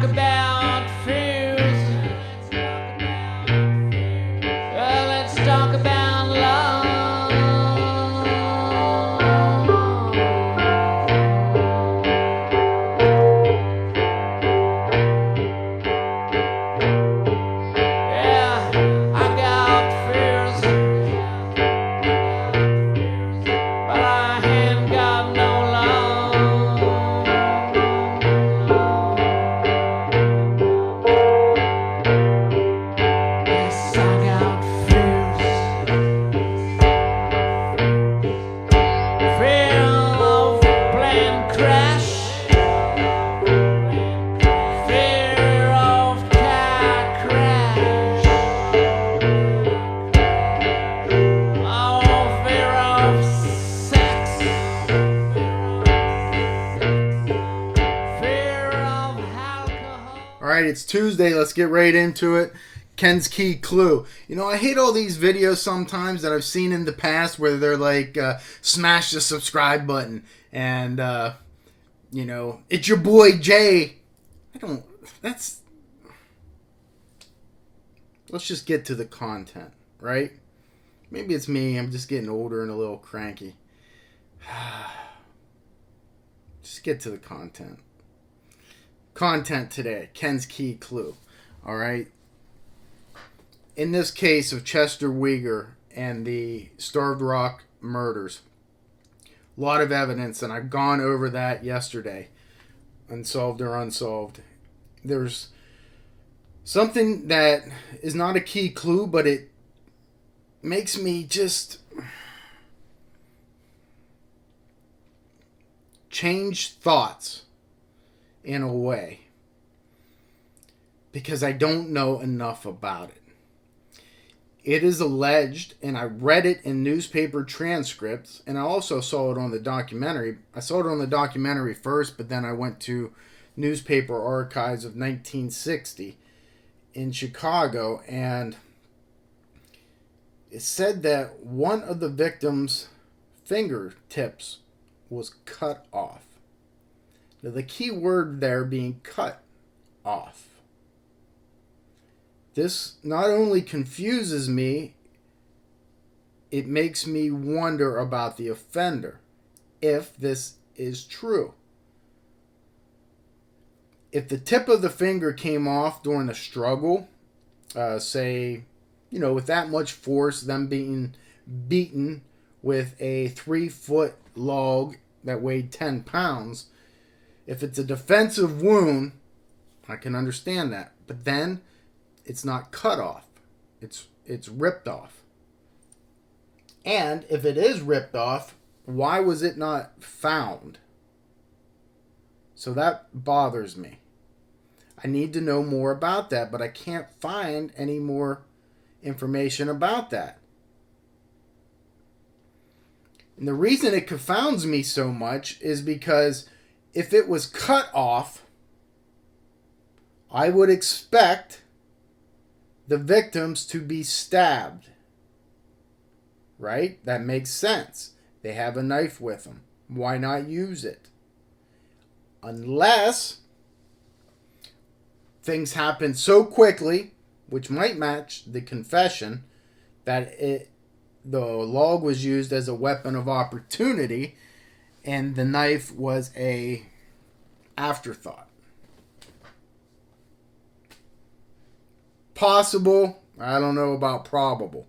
talk about fears. Let's talk about love. Yeah, I got fears, but I ain't got no love. Yes, I got fears. Fear of plane crash. Fear of car crash. Oh, fear of sex. Fear of alcohol. All right, it's Tuesday. Let's get right into it. Ken's Key Clue. You know, I hate all these videos sometimes that I've seen in the past where they're like, smash the subscribe button and, you know, it's your boy Jay. Let's just get to the content, right? Maybe it's me. I'm just getting older and a little cranky. Just get to the content. Content today. Ken's Key Clue. All right. In this case of Chester Weger and the Starved Rock murders, a lot of evidence, and I've gone over that yesterday, unsolved or unsolved. There's something that is not a key clue, but it makes me just change thoughts in a way because I don't know enough about it. It is alleged, and I read it in newspaper transcripts, and I also saw it on the documentary. I saw it on the documentary first, but then I went to newspaper archives of 1960 in Chicago, and it said that one of the victim's fingertips was cut off. Now, the key word there being cut off. This not only confuses me, it makes me wonder about the offender, if this is true. If the tip of the finger came off during a struggle, say, you know, with that much force, them being beaten with a 3-foot log that weighed 10 pounds, if it's a defensive wound, I can understand that. But then it's not cut off. It's ripped off. And if it is ripped off, why was it not found? So that bothers me. I need to know more about that, but I can't find any more information about that. And the reason it confounds me so much is because if it was cut off, I would expect the victims to be stabbed. Right? That makes sense. They have a knife with them. Why not use it? Unless things happen so quickly, which might match the confession, that the log was used as a weapon of opportunity and the knife was a afterthought. Possible. I don't know about probable.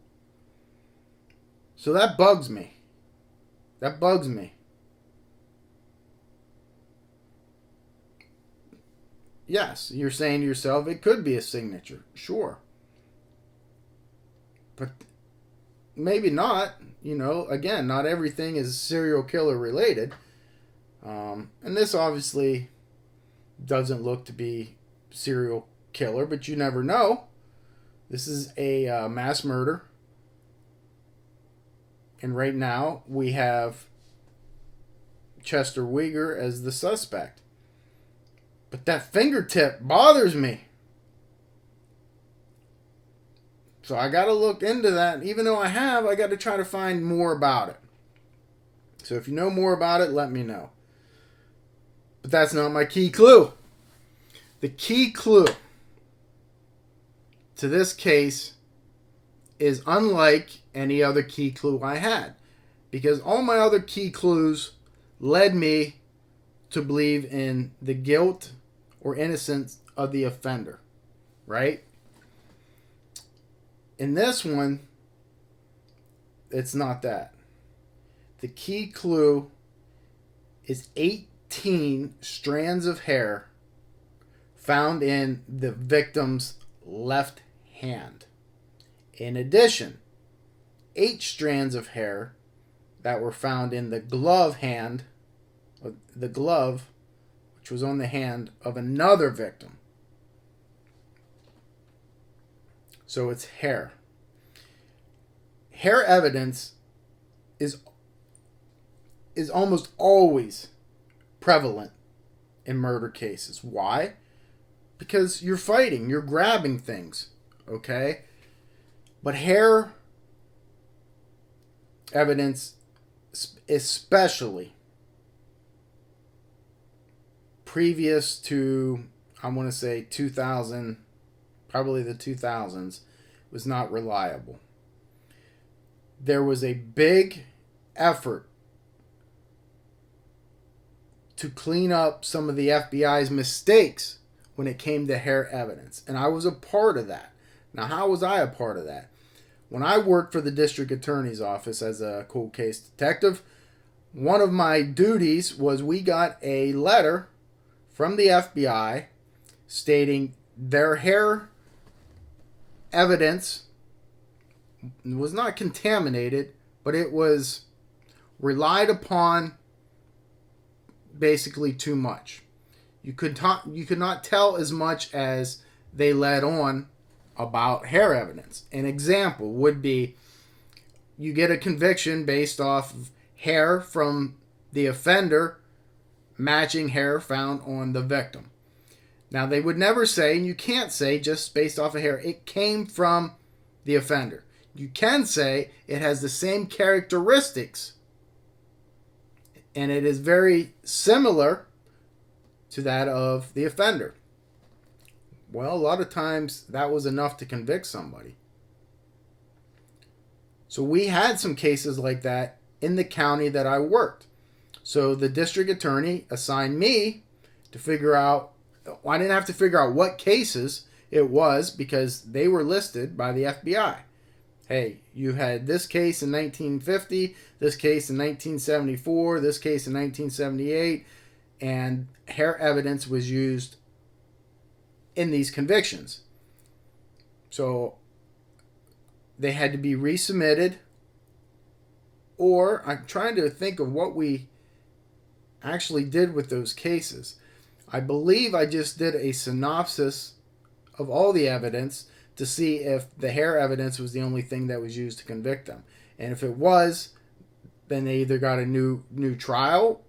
So that bugs me. That bugs me. Yes, you're saying to yourself, it could be a signature. Sure. But maybe not. You know, again, not everything is serial killer related. And this obviously doesn't look to be serial killer, but you never know. This is a mass murder. And right now, we have Chester Weger as the suspect. But that fingertip bothers me. So I got to look into that. Even though I got to try to find more about it. So if you know more about it, let me know. But that's not my key clue. The key clue to this case is unlike any other key clue I had, because all my other key clues led me to believe in the guilt or innocence of the offender, right? In this one, it's not that. The key clue is 18 strands of hair found in the victim's left hand. In addition, 8 strands of hair that were found in the glove hand, the glove which was on the hand of another victim. So it's hair. Hair evidence is almost always prevalent in murder cases. Why? Because you're fighting, you're grabbing things, okay? But hair evidence, especially previous to, I want to say 2000, probably the 2000s, was not reliable. There was a big effort to clean up some of the FBI's mistakes when it came to hair evidence. And I was a part of that. Now, how was I a part of that? When I worked for the district attorney's office as a cold case detective, one of my duties was we got a letter from the FBI stating their hair evidence was not contaminated, but it was relied upon basically too much. You could not tell as much as they let on about hair evidence. An example would be you get a conviction based off of hair from the offender matching hair found on the victim. Now, they would never say, and you can't say just based off of hair, it came from the offender. You can say it has the same characteristics and it is very similar to that of the offender. Well, a lot of times that was enough to convict somebody. So we had some cases like that in the county that I worked. So the district attorney assigned me to figure out, I didn't have to figure out what cases it was because they were listed by the FBI. Hey, you had this case in 1950, this case in 1974, this case in 1978, and hair evidence was used in these convictions. So they had to be resubmitted, or I'm trying to think of what we actually did with those cases. I believe I just did a synopsis of all the evidence to see if the hair evidence was the only thing that was used to convict them. And if it was, then they either got a new trial,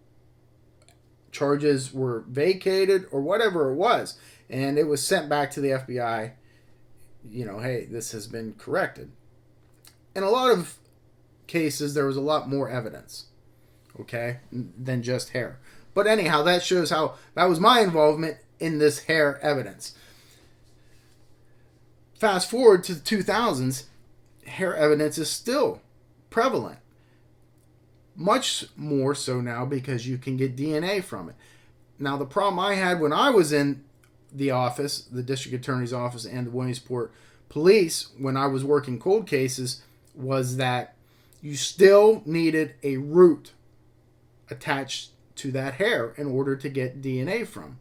charges were vacated, or whatever it was. And it was sent back to the FBI, hey, this has been corrected. In a lot of cases, there was a lot more evidence, okay, than just hair. But anyhow, that shows how that was my involvement in this hair evidence. Fast forward to the 2000s, hair evidence is still prevalent. Much more so now because you can get DNA from it. Now, the problem I had when I was in the office, the district attorney's office and the Williamsport police, when I was working cold cases, was that you still needed a root attached to that hair in order to get DNA from.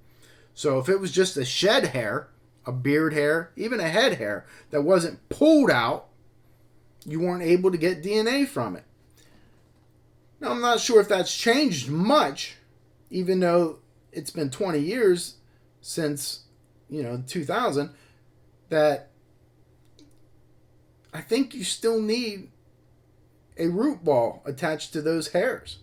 So if it was just a shed hair, a beard hair, even a head hair that wasn't pulled out, you weren't able to get DNA from it. Now, I'm not sure if that's changed much, even though it's been 20 years since, 2000, that I think you still need a root ball attached to those hairs.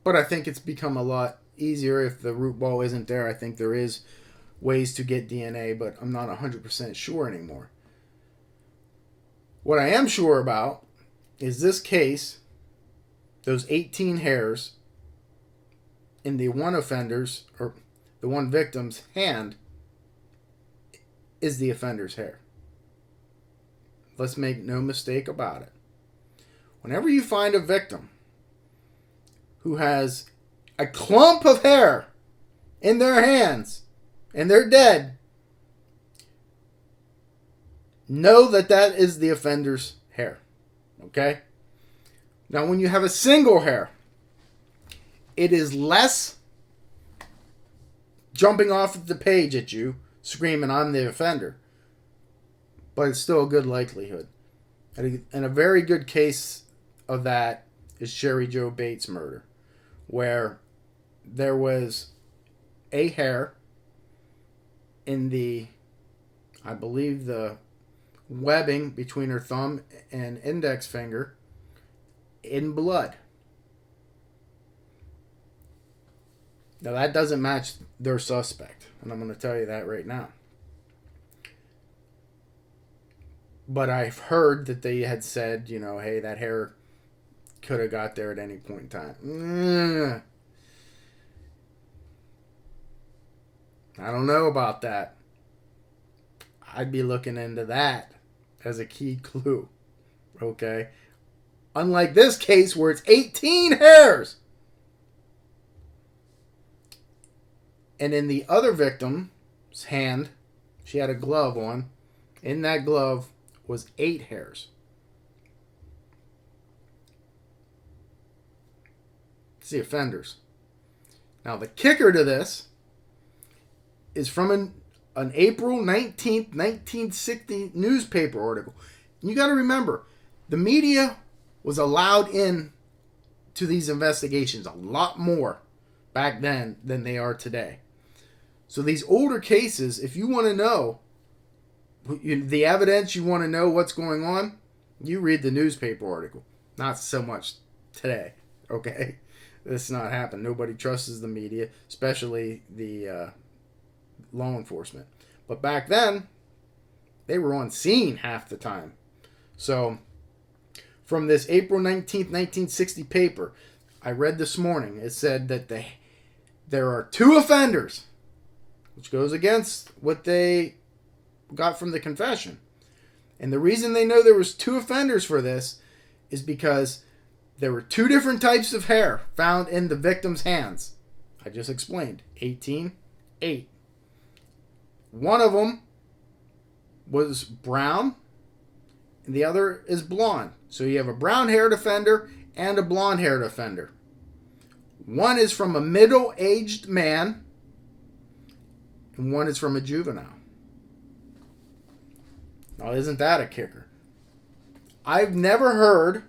But I think it's become a lot easier if the root ball isn't there. I think there is ways to get DNA, but I'm not 100% sure anymore. What I am sure about is this case, those 18 hairs in the the one victim's hand, is the offender's hair. Let's make no mistake about it. Whenever you find a victim who has a clump of hair in their hands and they're dead, know that that is the offender's hair. Okay? Now, when you have a single hair, it is less jumping off the page at you, screaming, "I'm the offender." But it's still a good likelihood. And a very good case of that is Sherry Joe Bates' murder, where there was a hair in the, I believe, the webbing between her thumb and index finger in blood. Now that doesn't match their suspect, and I'm going to tell you that right now. But I've heard that they had said, hey, that hair could have got there at any point in time. I don't know about that. I'd be looking into that as a key clue. Okay? Unlike this case where it's 18 hairs. And in the other victim's hand, she had a glove on. In that glove was 8 hairs. It's the offenders. Now, the kicker to this is from an April 19th, 1960 newspaper article. And you got to remember, the media was allowed in to these investigations a lot more back then than they are today. So these older cases, if you want to know the evidence, you want to know what's going on, you read the newspaper article. Not so much today, okay? This not happen. Nobody trusts the media, especially the law enforcement. But back then, they were on scene half the time. So, from this April 19th, 1960 paper, I read this morning, it said that there are 2 offenders, which goes against what they got from the confession. And the reason they know there was 2 offenders for this is because there were 2 different types of hair found in the victim's hands. I just explained. 18, 8. One of them was brown, and the other is blonde. So you have a brown-haired offender and a blonde-haired offender. One is from a middle-aged man, and one is from a juvenile. Now, isn't that a kicker? I've never heard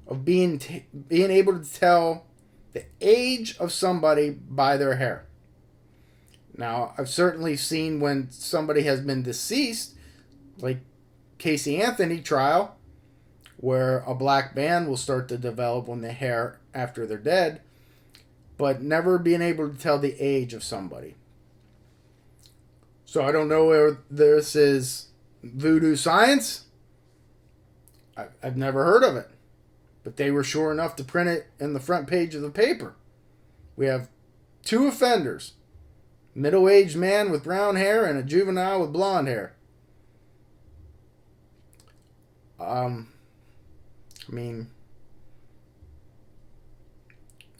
of being able to tell the age of somebody by their hair. Now, I've certainly seen when somebody has been deceased, like Casey Anthony trial, where a black band will start to develop on the hair after they're dead, but never being able to tell the age of somebody. So I don't know where this is voodoo science. I've never heard of it. But they were sure enough to print it in the front page of the paper. We have 2 offenders. Middle-aged man with brown hair and a juvenile with blonde hair. Wouldn't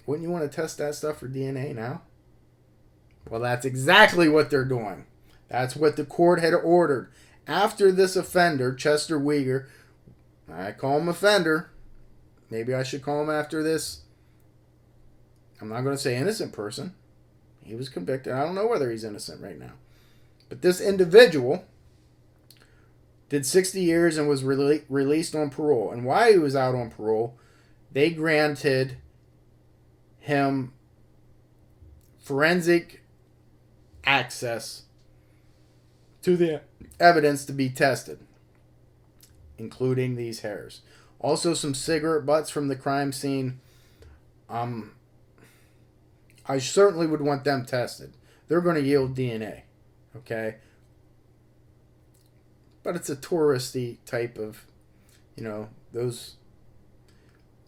you want to test that stuff for DNA now? Well, that's exactly what they're doing. That's what the court had ordered. After this offender, Chester Weger, I call him offender. Maybe I should call him after this. I'm not going to say innocent person. He was convicted. I don't know whether he's innocent right now. But this individual did 60 years and was released on parole. And while he was out on parole, they granted him forensic access to the evidence to be tested, including these hairs. Also, some cigarette butts from the crime scene. I certainly would want them tested. They're going to yield DNA, okay? But it's a touristy type of, those.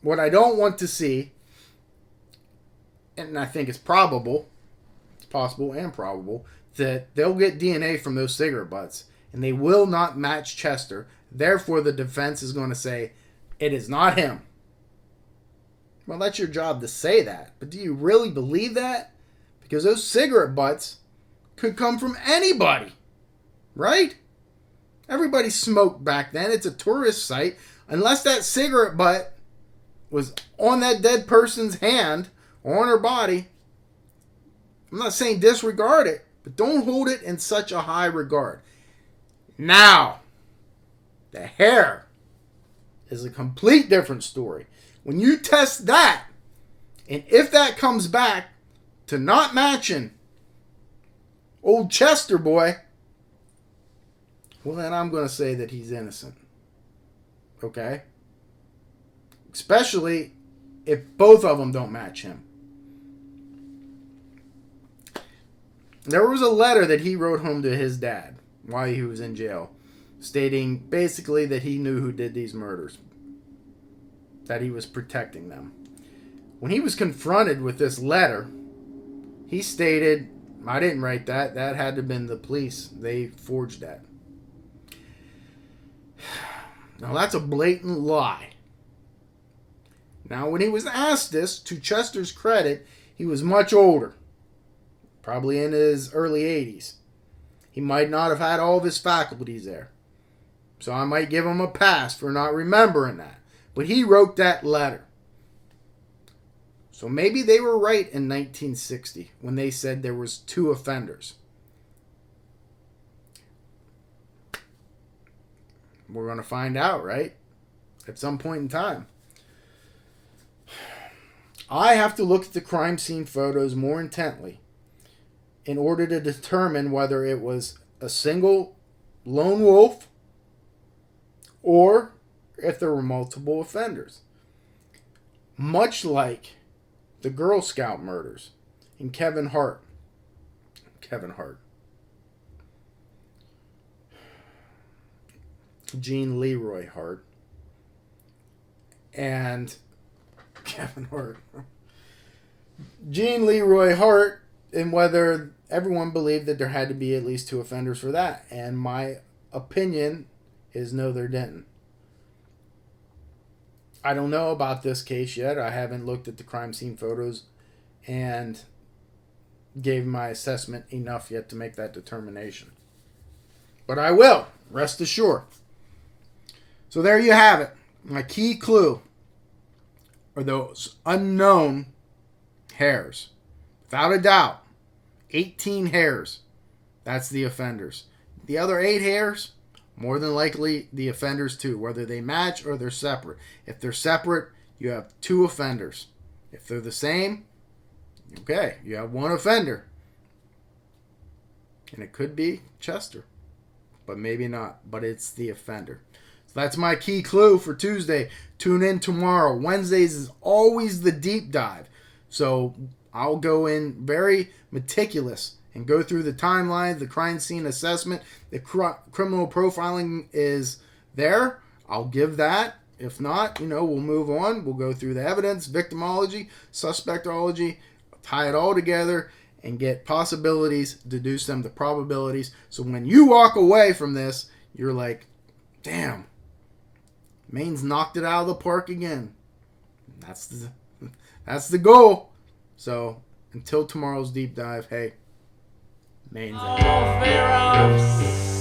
What I don't want to see, and I think it's probable, possible and probable, that they'll get DNA from those cigarette butts, and they will not match Chester. Therefore, the defense is going to say, it is not him. Well, that's your job to say that. But do you really believe that? Because those cigarette butts could come from anybody. Right? Everybody smoked back then. It's a tourist site. Unless that cigarette butt was on that dead person's hand or on her body, I'm not saying disregard it, but don't hold it in such a high regard. Now, the hair is a complete different story. When you test that, and if that comes back to not matching old Chester boy, well, then I'm going to say that he's innocent. Okay? Especially if both of them don't match him. There was a letter that he wrote home to his dad while he was in jail, stating basically that he knew who did these murders, that he was protecting them. When he was confronted with this letter, he stated, I didn't write that. That had to have been the police. They forged that. Now, that's a blatant lie. Now, when he was asked this, to Chester's credit, he was much older. Probably in his early 80s. He might not have had all of his faculties there. So I might give him a pass for not remembering that. But he wrote that letter. So maybe they were right in 1960 when they said there was 2 offenders. We're going to find out, right? At some point in time. I have to look at the crime scene photos more intently in order to determine whether it was a single lone wolf or if there were multiple offenders. Much like the Girl Scout murders in Kevin Hart. Gene Leroy Hart. And Kevin Hart. Gene Leroy Hart, and whether everyone believed that there had to be at least 2 offenders for that. And my opinion is no, there didn't. I don't know about this case yet. I haven't looked at the crime scene photos and gave my assessment enough yet to make that determination. But I will, rest assured. So there you have it. My key clue are those unknown hairs. Without a doubt, 18 hairs. That's the offenders. The other 8 hairs, more than likely the offenders too, whether they match or they're separate. If they're separate, you have 2 offenders. If they're the same, okay, you have 1 offender. And it could be Chester, but maybe not. But it's the offender. So that's my key clue for Tuesday. Tune in tomorrow. Wednesdays is always the deep dive. So I'll go in very meticulous and go through the timeline, the crime scene assessment. The criminal profiling is there. I'll give that. If not, we'll move on. We'll go through the evidence, victimology, suspectology, tie it all together and get possibilities, deduce them to probabilities. So when you walk away from this, you're like, damn, Maine's knocked it out of the park again. That's the goal. So until tomorrow's deep dive, hey, Maine's out. Oh, fear of